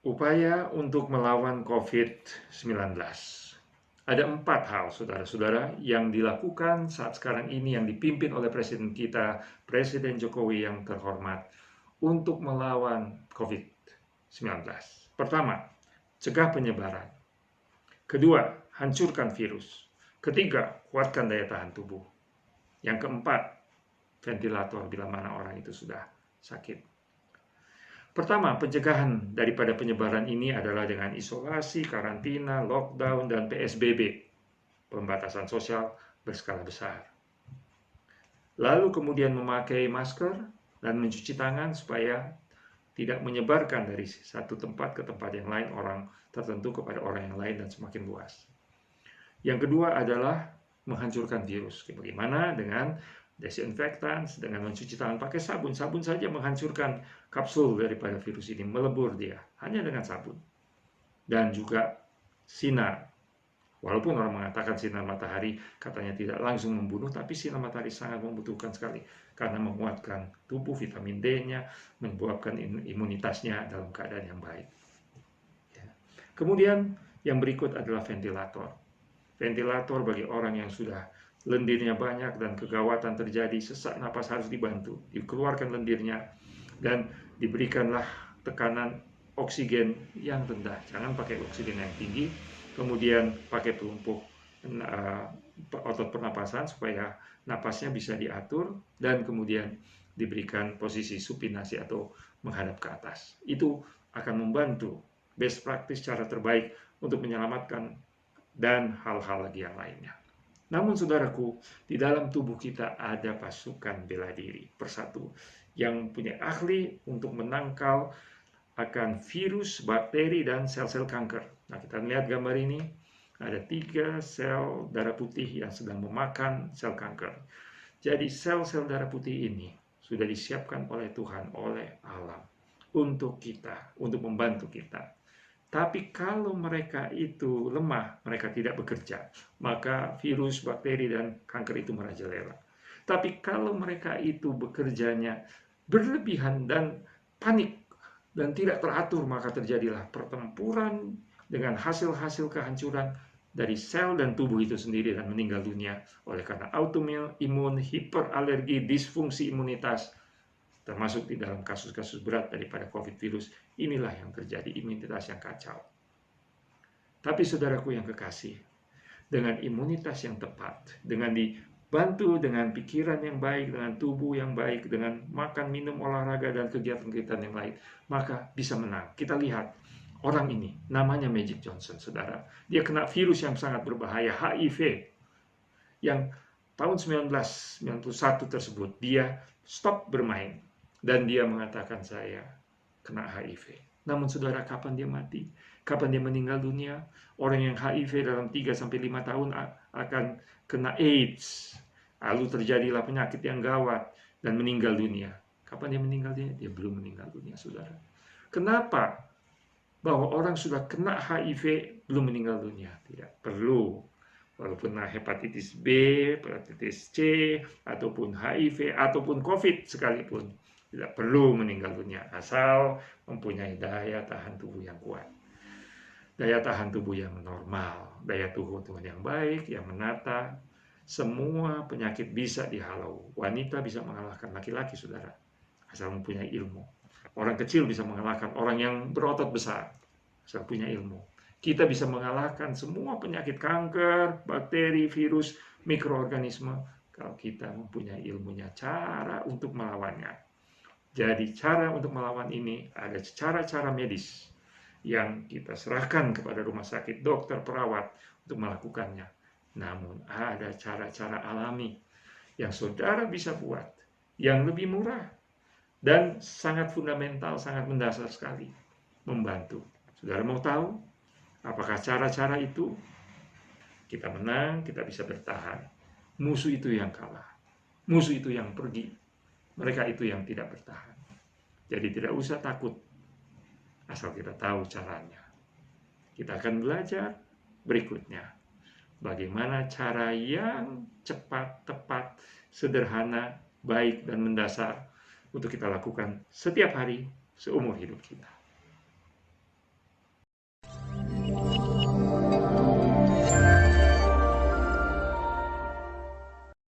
Upaya untuk melawan COVID-19. Ada 4 hal, saudara-saudara, yang dilakukan saat sekarang ini yang dipimpin oleh Presiden kita, Presiden Jokowi yang terhormat, untuk melawan COVID-19. Pertama, cegah penyebaran. Kedua, hancurkan virus. Ketiga, kuatkan daya tahan tubuh. Yang keempat, ventilator bila mana orang itu sudah sakit. Pertama, pencegahan daripada penyebaran ini adalah dengan isolasi, karantina, lockdown, dan PSBB, pembatasan sosial berskala besar. Lalu kemudian memakai masker dan mencuci tangan supaya tidak menyebarkan dari satu tempat ke tempat yang lain, orang tertentu kepada orang yang lain, dan semakin luas. Yang kedua adalah menghancurkan virus. Bagaimana? Dengan desinfektan, dengan mencuci tangan pakai sabun. Sabun saja menghancurkan kapsul daripada virus ini, melebur dia hanya dengan sabun. Dan juga sinar. Walaupun orang mengatakan sinar matahari katanya tidak langsung membunuh, tapi sinar matahari sangat membutuhkan sekali karena menguatkan tubuh, vitamin D-nya, menyebabkan imunitasnya dalam keadaan yang baik. Kemudian yang berikut adalah ventilator. Ventilator bagi orang yang sudah lendirnya banyak dan kegawatan terjadi, sesak napas harus dibantu, dikeluarkan lendirnya dan diberikanlah tekanan oksigen yang rendah. Jangan pakai oksigen yang tinggi, kemudian pakai pelumpuh otot pernapasan supaya napasnya bisa diatur dan kemudian diberikan posisi supinasi atau menghadap ke atas. Itu akan membantu, best practice, cara terbaik untuk menyelamatkan dan hal-hal lagi yang lainnya. Namun saudaraku, di dalam tubuh kita ada pasukan bela diri persatu yang punya ahli untuk menangkal akan virus, bakteri, dan sel-sel kanker. Nah, kita lihat gambar ini, ada 3 sel darah putih yang sedang memakan sel kanker. Jadi sel-sel darah putih ini sudah disiapkan oleh Tuhan, oleh alam, untuk kita, untuk membantu kita. Tapi kalau mereka itu lemah, mereka tidak bekerja, maka virus, bakteri, dan kanker itu merajalela. Tapi kalau mereka itu bekerjanya berlebihan dan panik dan tidak teratur, maka terjadilah pertempuran dengan hasil-hasil kehancuran dari sel dan tubuh itu sendiri dan meninggal dunia oleh karena autoimun, hiperalergi, disfungsi imunitas, termasuk di dalam kasus-kasus berat daripada COVID virus. Inilah yang terjadi, imunitas yang kacau. Tapi saudaraku yang kekasih, dengan imunitas yang tepat, dengan dibantu dengan pikiran yang baik, dengan tubuh yang baik, dengan makan, minum, olahraga, dan kegiatan-kegiatan yang lain, maka bisa menang. Kita lihat orang ini, namanya Magic Johnson, saudara. Dia kena virus yang sangat berbahaya, HIV, yang tahun 1991 tersebut, dia stop bermain. Dan dia mengatakan, saya kena HIV. Namun saudara, kapan dia mati? Kapan dia meninggal dunia? Orang yang HIV dalam 3-5 tahun akan kena AIDS. Lalu terjadilah penyakit yang gawat dan meninggal dunia. Kapan dia meninggal dunia? Dia belum meninggal dunia, saudara. Kenapa? Bahwa orang sudah kena HIV belum meninggal dunia? Tidak perlu. Walaupun hepatitis B, hepatitis C, ataupun HIV, ataupun COVID sekalipun, tidak perlu meninggal dunia, asal mempunyai daya tahan tubuh yang kuat. Daya tahan tubuh yang normal, daya tahan tubuh yang baik, yang menata, semua penyakit bisa dihalau. Wanita bisa mengalahkan laki-laki, saudara, asal mempunyai ilmu. Orang kecil bisa mengalahkan orang yang berotot besar, asal punya ilmu. Kita bisa mengalahkan semua penyakit kanker, bakteri, virus, mikroorganisme, kalau kita mempunyai ilmunya, cara untuk melawannya. Jadi cara untuk melawan ini ada cara-cara medis yang kita serahkan kepada rumah sakit, dokter, perawat untuk melakukannya. Namun ada cara-cara alami yang saudara bisa buat, yang lebih murah dan sangat fundamental, sangat mendasar sekali, membantu. Saudara mau tahu apakah cara-cara itu? Kita menang, kita bisa bertahan. Musuh itu yang kalah, musuh itu yang pergi, mereka itu yang tidak bertahan. Jadi tidak usah takut, asal kita tahu caranya. Kita akan belajar berikutnya, bagaimana cara yang cepat, tepat, sederhana, baik, dan mendasar untuk kita lakukan setiap hari seumur hidup kita.